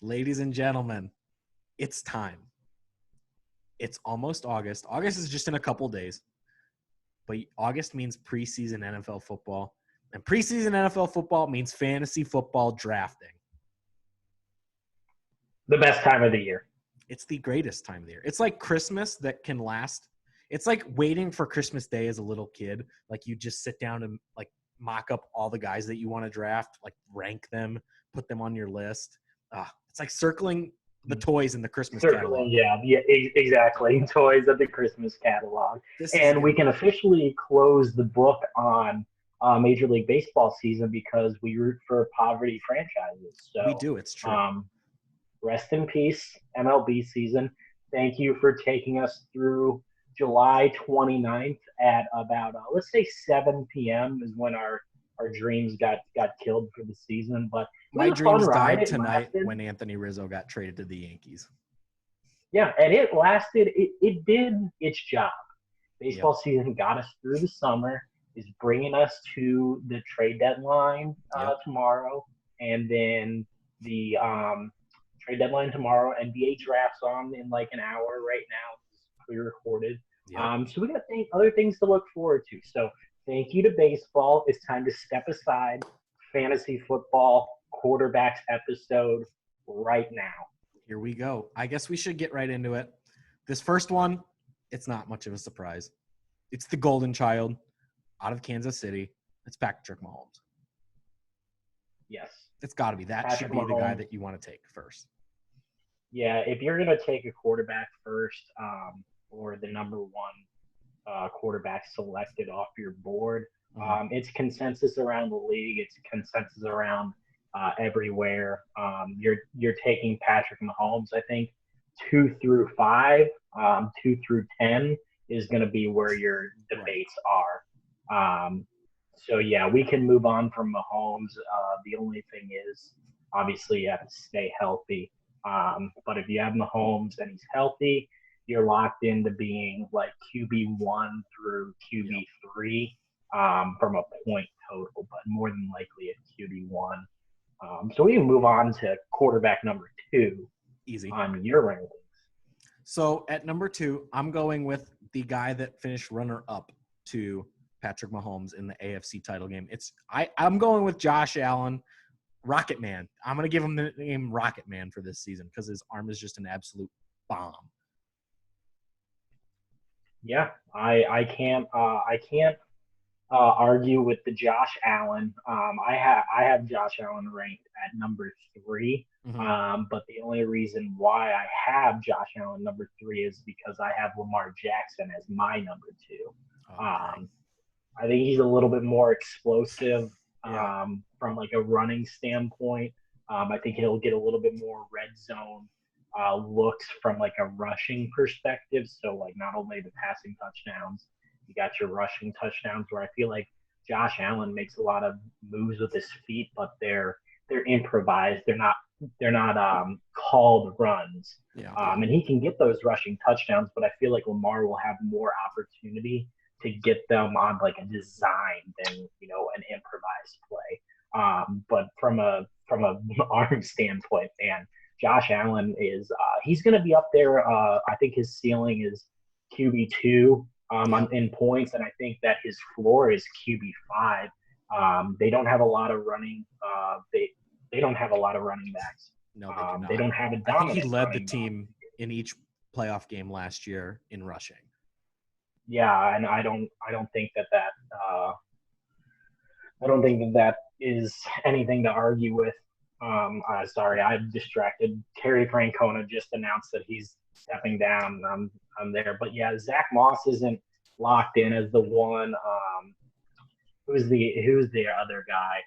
Ladies and gentlemen, it's time. It's almost August. August is just in a couple days. But August means preseason NFL football. And preseason NFL football means fantasy football drafting. The best time of the year. It's the greatest time of the year. It's like Christmas that can last. It's like waiting for Christmas Day as a little kid. Like you just sit down and like mock up all the guys that you want to draft, like rank them, put them on your list. It's like circling the toys in the Christmas catalog. Yeah, exactly. Toys of the Christmas catalog. And we can officially close the book on Major League Baseball season because we root for poverty franchises. So we do. It's true. Rest in peace, MLB season. Thank you for taking us through July 29th at about, let's say 7 p.m. is when our dreams got killed for the season. But my dreams died tonight when Anthony Rizzo got traded to the Yankees. Yeah, and it lasted. It did its job. Baseball season got us through the summer, is bringing us to the trade deadline tomorrow. And then the trade deadline tomorrow. NBA drafts on in like an hour right now. It's pre-recorded. Yep. So we got other things to look forward to. So thank you to baseball. It's time to step aside. Fantasy football quarterbacks episode right now. Here we go. I guess we should get right into it. This first one, it's not much of a surprise. It's the golden child out of Kansas City. It's Patrick Mahomes. Yes. It's got to be. That should be the guy that you want to take first. Yeah, if you're going to take a quarterback first or the number one quarterback selected off your board, it's consensus around the league. It's consensus around everywhere. You're taking Patrick Mahomes. I think 2 through 5, 2 through 10 is going to be where your debates are. So, yeah, we can move on from Mahomes. The only thing is, obviously, you have to stay healthy. But if you have Mahomes and he's healthy, you're locked into being like QB1 through QB3 from a point total, but more than likely at QB1. So we can move on to quarterback number 2. Easy. On your rankings. So at number 2, I'm going with the guy that finished runner-up to Patrick Mahomes in the AFC title game. I'm going with Josh Allen, Rocket Man. I'm going to give him the name Rocket Man for this season because his arm is just an absolute bomb. Yeah, I can't argue with the Josh Allen. I have Josh Allen ranked at number 3. But the only reason why I have Josh Allen number 3 is because I have Lamar Jackson as my number 2. Okay. I think he's a little bit more explosive from like a running standpoint. I think he'll get a little bit more red zone looks from like a rushing perspective. So like not only the passing touchdowns, you got your rushing touchdowns where I feel like Josh Allen makes a lot of moves with his feet, but they're improvised. They're not called runs. And he can get those rushing touchdowns, but I feel like Lamar will have more opportunity to get them on like a design than, an improvised play. But from a arm standpoint, man, Josh Allen is he's going to be up there. I think his ceiling is QB2 in points, and I think that his floor is QB5. They don't have a lot of running. They don't have a lot of running backs. No, they do not. They don't have a dominant. I think he led the team in each playoff game last year in rushing. Yeah, and I don't think that is anything to argue with. Sorry, I'm distracted. Terry Francona just announced that he's stepping down. I'm there, but yeah, Zach Moss isn't locked in as the one. Who's the other guy?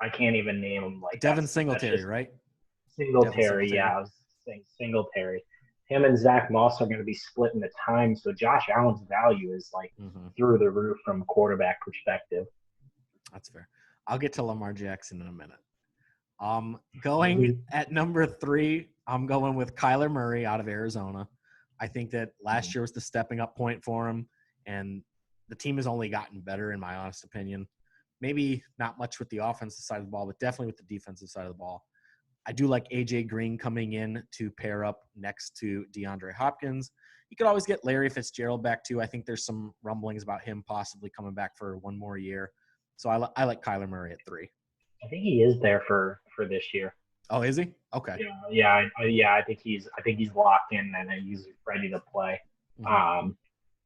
I can't even name him. Like Devin Singletary, right? Singletary, yeah, I was saying Singletary. Him and Zach Moss are going to be splitting the time, so Josh Allen's value is like through the roof from a quarterback perspective. That's fair. I'll get to Lamar Jackson in a minute. Going at number 3, I'm going with Kyler Murray out of Arizona. I think that last year was the stepping up point for him, and the team has only gotten better, in my honest opinion. Maybe not much with the offensive side of the ball, but definitely with the defensive side of the ball. I do like AJ Green coming in to pair up next to DeAndre Hopkins. You could always get Larry Fitzgerald back too. I think there's some rumblings about him possibly coming back for one more year. So I like Kyler Murray at 3. I think he is there for this year. Oh, is he? Okay. Yeah. I think he's locked in and he's ready to play. Mm-hmm.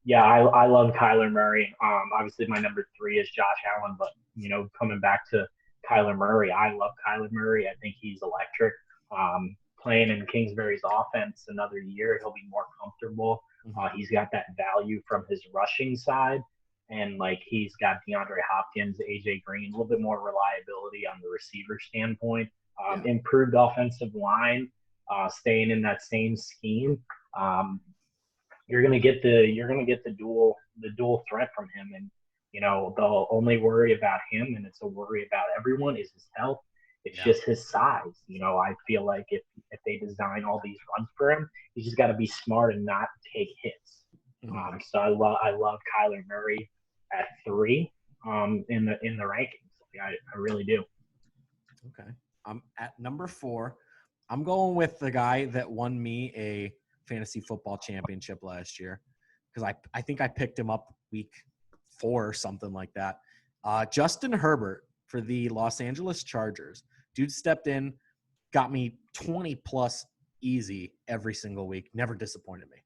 Yeah, I love Kyler Murray. Obviously my number 3 is Josh Allen, but coming back to Kyler Murray, I love Kyler Murray. I think he's electric. Playing in Kingsbury's offense another year, he'll be more comfortable. Mm-hmm. He's got that value from his rushing side, and like he's got DeAndre Hopkins, AJ Green, a little bit more reliability on the receiver standpoint. Improved offensive line, staying in that same scheme. You're gonna get the dual threat from him, and the only worry about him, and it's a worry about everyone, is his health. It's just his size. I feel like if they design all these runs for him, he's just got to be smart and not take hits. Mm-hmm. So I love Kyler Murray at 3 in the rankings. I really do. Okay. I'm at number 4. I'm going with the guy that won me a fantasy football championship last year, because I think I picked him up week 4 or something like that. Justin Herbert for the Los Angeles Chargers. Dude stepped in, got me 20 plus easy every single week. Never disappointed me.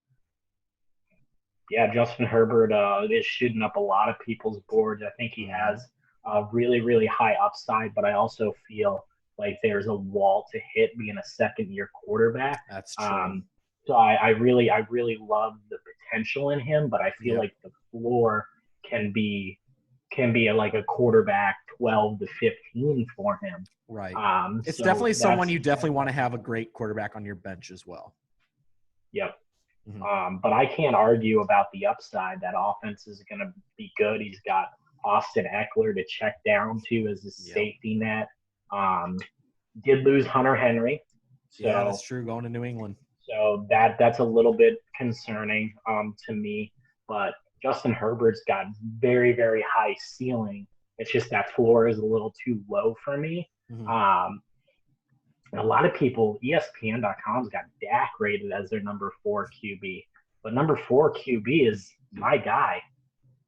Yeah, Justin Herbert is shooting up a lot of people's boards. I think he has a really, really high upside, but I also feel like there's a wall to hit being a second-year quarterback. That's true. So I really love the potential in him, but I feel like the floor can be like a quarterback 12 to 15 for him. Right. It's definitely someone you definitely want to have a great quarterback on your bench as well. Yep. Mm-hmm. But I can't argue about the upside. That offense is going to be good. He's got Austin Eckler to check down to as a safety net. Did lose Hunter Henry. So, yeah, that's true. Going to New England. So that's a little bit concerning to me. But Justin Herbert's got very, very high ceiling. It's just that floor is a little too low for me. Mm-hmm. A lot of people, ESPN.com's got Dak rated as their number 4 QB. But number 4 QB is my guy,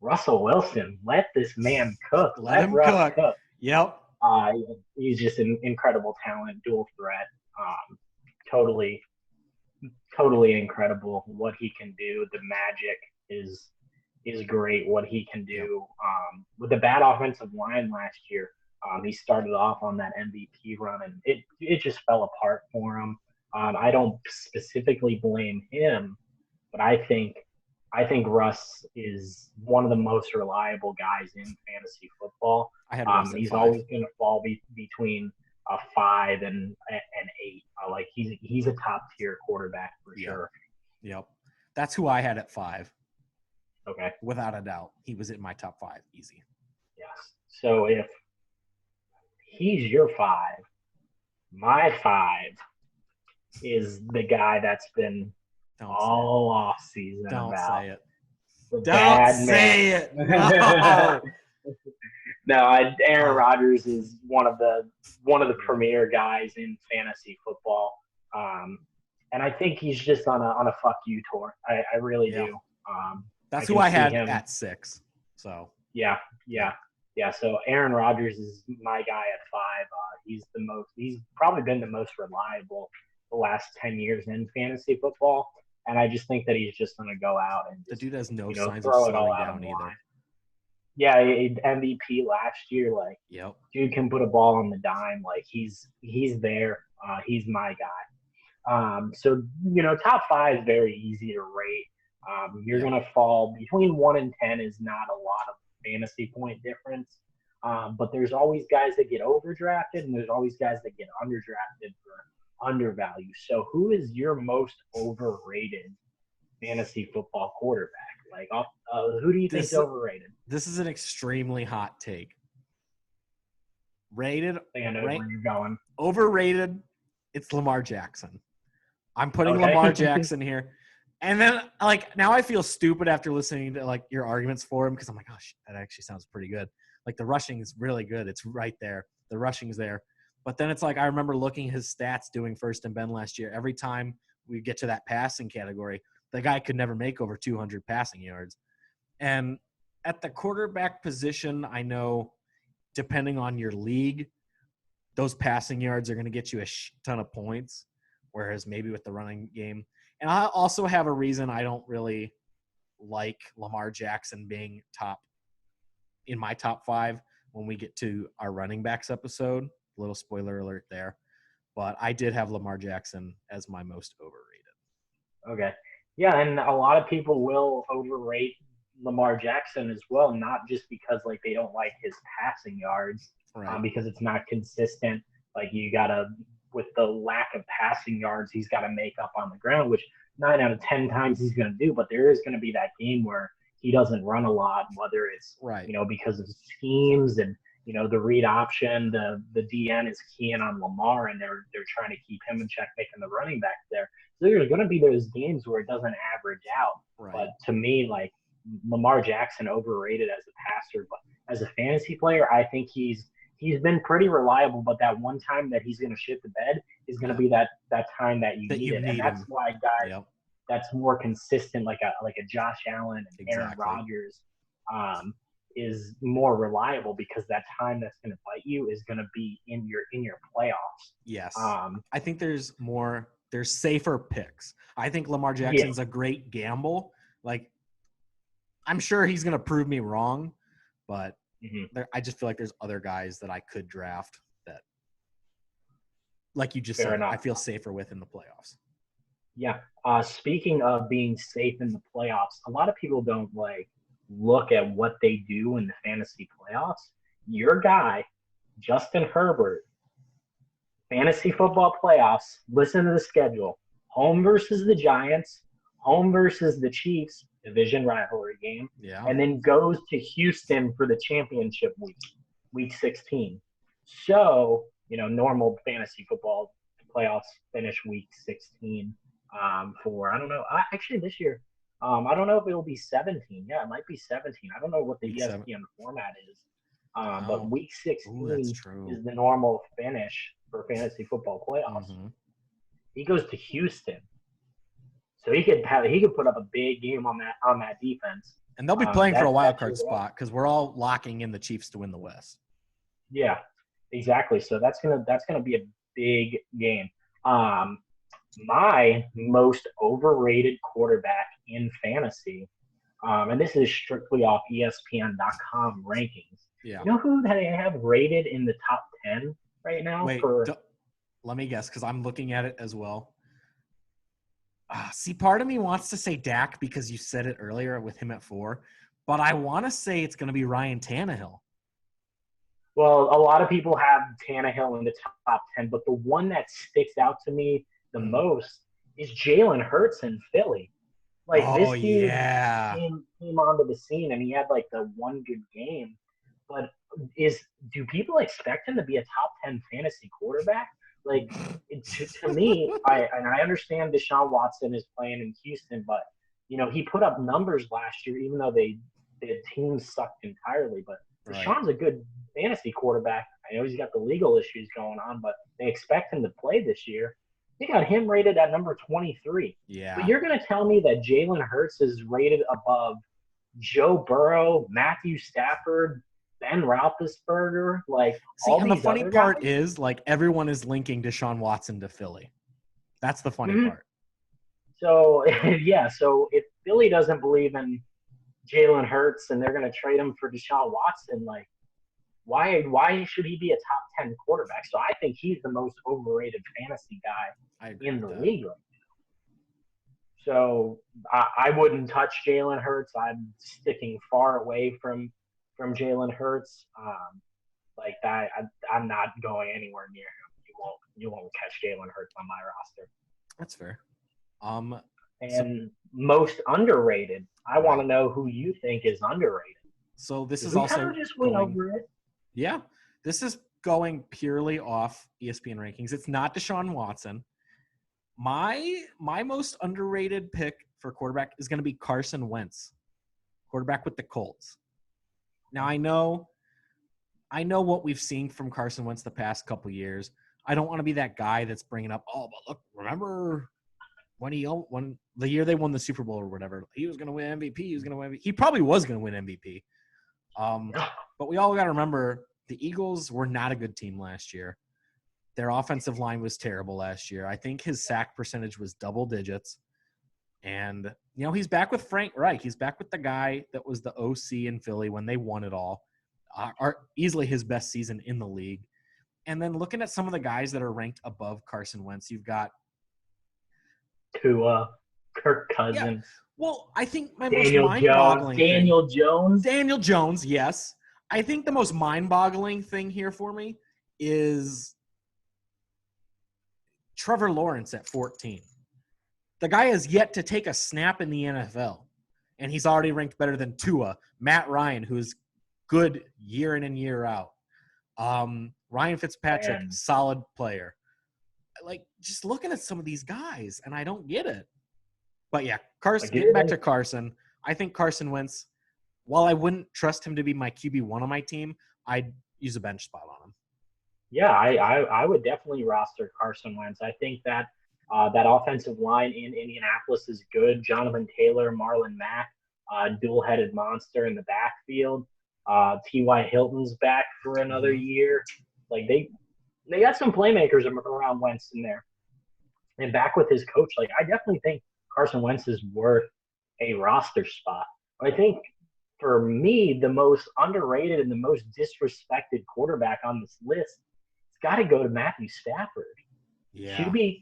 Russell Wilson. Let this man cook. Let him cook. Yep. He's just an incredible talent, dual threat. Totally incredible what he can do. The magic is great what he can do. With a bad offensive line last year, he started off on that MVP run, and it just fell apart for him. I don't specifically blame him, but I think Russ is one of the most reliable guys in fantasy football. He's always going to fall between 5 and 8. Like he's a top tier quarterback for sure. Yep, that's who I had at 5. Okay, without a doubt, he was in my top 5, easy. Yes. So if he's your 5, my 5 is the guy that's been all off season. Don't say it. Don't say it. No. No, Aaron Rodgers is one of the premier guys in fantasy football, and I think he's just on a fuck you tour. I really do. That's who I had at 6. So yeah. So Aaron Rodgers is my guy at 5. He's probably been the most reliable the last 10 years in fantasy football, and I just think that he's just going to go out and the dude has no signs throw of it all slowing out down either. Yeah, MVP last year. Like, dude can put a ball on the dime. Like he's there. He's my guy. So top 5 is very easy to rate. You're gonna fall between 1 and 10 is not a lot of fantasy point difference. But there's always guys that get overdrafted, and there's always guys that get underdrafted for undervalue. So who is your most overrated fantasy football quarterback? Like, who do you think is overrated? This is an extremely hot take. Rated. I know where you're going. Overrated. It's Lamar Jackson. I'm putting Lamar Jackson here. And then, now I feel stupid after listening to, your arguments for him, because I'm like, oh, shit, that actually sounds pretty good. The rushing is really good. It's right there. The rushing is there. But then it's like I remember looking at his stats doing first and Ben last year. Every time we get to that passing category, the guy could never make over 200 passing yards. And at the quarterback position, I know depending on your league, those passing yards are going to get you a ton of points, whereas maybe with the running game. And I also have a reason I don't really like Lamar Jackson being in my top 5 when we get to our running backs episode. Little spoiler alert there. But I did have Lamar Jackson as my most overrated. Okay. Yeah, and a lot of people will overrate Lamar Jackson as well, not just because like they don't like his passing yards, Right. because it's not consistent. Like you gotta, with the lack of passing yards, he's got to make up on the ground, which 9 out of 10 times he's going to do. But there is going to be that game where he doesn't run a lot, whether it's right. Because of schemes and the read option, the DN is keying on Lamar, and they're trying to keep him in check, making the running back there. So there's going to be those games where it doesn't average out. Right. But to me, like Lamar Jackson overrated as a passer, but as a fantasy player, I think he's been pretty reliable. But that one time that he's going to shit the bed is going to be that time that you need it, and that's why guys that's more consistent, like a Josh Allen and Aaron Rodgers, is more reliable because that time that's going to bite you is going to be in your playoffs. Yes. I think there's safer picks. I think Lamar Jackson's a great gamble. Like, I'm sure he's going to prove me wrong, but I just feel like there's other guys that I could draft that, like you just said, I feel safer with in the playoffs. Yeah. Speaking of being safe in the playoffs, a lot of people don't look at what they do in the fantasy playoffs. Your guy, Justin Herbert, fantasy football playoffs, listen to the schedule. Home versus the Giants, home versus the Chiefs, division rivalry game, and then goes to Houston for the championship week 16. So, normal fantasy football playoffs finish week 16 for, I don't know, actually this year, I don't know if it'll be 17. Yeah, it might be 17. I don't know what the ESPN format is. But week 16 is the normal finish for fantasy football playoffs. Mm-hmm. He goes to Houston. So he could put up a big game on that defense. And they'll be playing for a wild card spot because we're all locking in the Chiefs to win the West. Yeah, exactly. So that's gonna be a big game. My most overrated quarterback in fantasy, and this is strictly off ESPN.com rankings. Yeah. You know who they have rated in the top 10 right now? Wait, let me guess because I'm looking at it as well. See, part of me wants to say Dak because you said it earlier with him at 4, but I want to say it's going to be Ryan Tannehill. Well, a lot of people have Tannehill in the top 10, but the one that sticks out to me the most is Jalen Hurts in Philly. This dude came onto the scene and he had the one good game. But do people expect him to be a top 10 fantasy quarterback? To me, I understand Deshaun Watson is playing in Houston, but he put up numbers last year, even though the team sucked entirely. But Deshaun's a good fantasy quarterback. I know he's got the legal issues going on, but they expect him to play this year. They got him rated at number 23. Yeah. But you're going to tell me that Jalen Hurts is rated above Joe Burrow, Matthew Stafford, Ben Roethlisberger, and the funny part is, everyone is linking Deshaun Watson to Philly. That's the funny part. So, so if Philly doesn't believe in Jalen Hurts and they're going to trade him for Deshaun Watson, why should he be a top 10 quarterback? So I think he's the most overrated fantasy guy in the league right now. So I wouldn't touch Jalen Hurts. I'm sticking far away from Jalen Hurts. I'm not going anywhere near him. You won't catch Jalen Hurts on my roster. That's fair. And most underrated. I want to know who you think is underrated. So this is also kind of just went over it. Yeah, this is going purely off ESPN rankings. It's not Deshaun Watson. My most underrated pick for quarterback is going to be Carson Wentz, quarterback with the Colts. Now, I know I know what we've seen from Carson Wentz the past couple years. I don't want to be that guy that's bringing up, oh, but look, remember when the year they won the Super Bowl or whatever, he was going to win MVP. He was going to win MVP. He probably was going to win MVP. But we all got to remember the Eagles were not a good team last year. Their offensive line was terrible last year. I think his sack percentage was double digits. And, he's back with Frank Reich. He's back with the guy that was the OC in Philly when they won it all. Easily his best season in the league. And then looking at some of the guys that are ranked above Carson Wentz, you've got Tua, Kirk Cousins. Yeah. Well, I think my most mind-boggling Daniel Jones, yes. I think the most mind-boggling thing here for me is Trevor Lawrence at 14. The guy has yet to take a snap in the NFL, and he's already ranked better than Tua, Matt Ryan, who's good year in and year out. Ryan Fitzpatrick, solid player. Like, just looking at some of these guys, and I don't get it. But, yeah, getting back to Carson, I think Carson Wentz, while I wouldn't trust him to be my QB1 on my team, I'd use a bench spot on him. Yeah, I would definitely roster Carson Wentz. I think that that offensive line in Indianapolis is good. Jonathan Taylor, Marlon Mack, dual-headed monster in the backfield. T.Y. Hilton's back for another year. Like, they got some playmakers around Wentz in there. And back with his coach, like, I definitely think Carson Wentz is worth a roster spot. I think for me, the most underrated and the most disrespected quarterback on this list, it's got to go to Matthew Stafford. Yeah.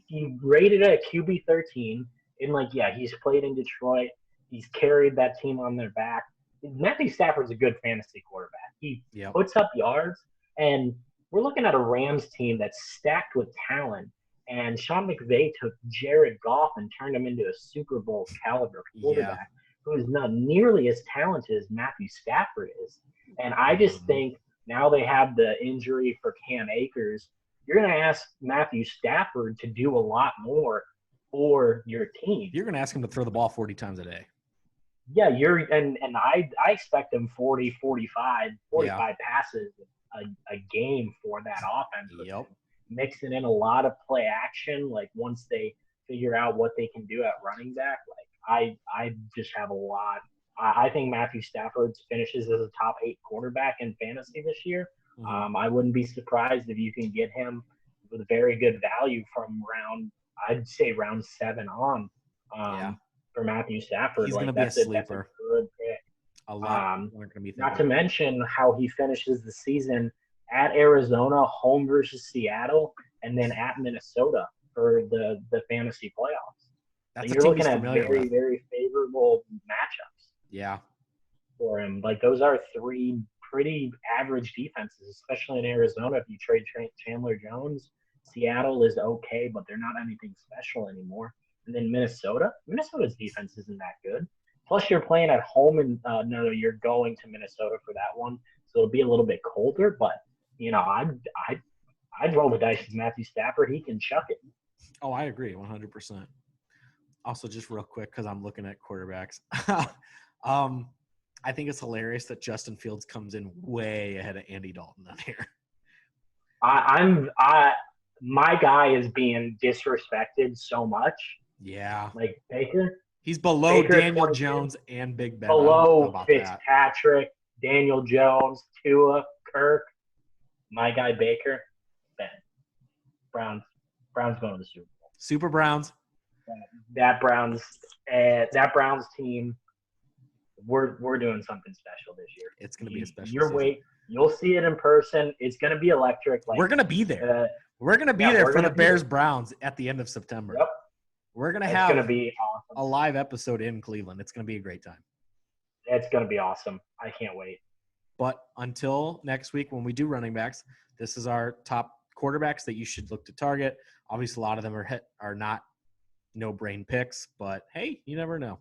He rated at QB 13. And, he's played in Detroit. He's carried that team on their back. Matthew Stafford's a good fantasy quarterback. He puts up yards. And we're looking at a Rams team that's stacked with talent. And Sean McVay took Jared Goff and turned him into a Super Bowl caliber quarterback who is not nearly as talented as Matthew Stafford is. And I just think now they have the injury for Cam Akers. You're going to ask Matthew Stafford to do a lot more for your team. You're going to ask him to throw the ball 40 times a day. Yeah, I expect him 45 passes a game for that offense. Yep. Mixing in a lot of play action, like once they figure out what they can do at running back, like I just have a lot. I think Matthew Stafford finishes as a top 8 quarterback in fantasy this year. I wouldn't be surprised if you can get him with very good value from I'd say round 7 on for Matthew Stafford. He's going to be a sleeper. That's a good pick. A lot. Not to mention how he finishes the season at Arizona, home versus Seattle, and then at Minnesota for the fantasy playoffs. That's so you're looking at very, very favorable matchups. Yeah. For him. Like, those are 3 pretty average defenses, especially in Arizona. If you trade Chandler Jones, Seattle is okay, but they're not anything special anymore. And then Minnesota's defense isn't that good. Plus, you're playing at home, and you're going to Minnesota for that one, so it'll be a little bit colder. But I'd roll the dice with Matthew Stafford. He can chuck it. Oh, I agree, 100%. Also, just real quick, because I'm looking at quarterbacks. I think it's hilarious that Justin Fields comes in way ahead of Andy Dalton on here. My guy is being disrespected so much. Yeah. Like Baker. He's below Daniel Jones and Big Ben. Below Fitzpatrick, Daniel Jones, Tua, Kirk. My guy Baker. Ben. Browns going to the Super Bowl. Super Browns. That Browns team. We're doing something special this year. It's going to be a special season. You'll see it in person. It's going to be electric. Like, we're going to be there. We're going to be there for the Bears-Browns at the end of September. Yep. We're going to have a live episode in Cleveland. It's going to be a great time. It's going to be awesome. I can't wait. But until next week when we do running backs, this is our top quarterbacks that you should look to target. Obviously, a lot of them are not no-brain picks, but hey, you never know.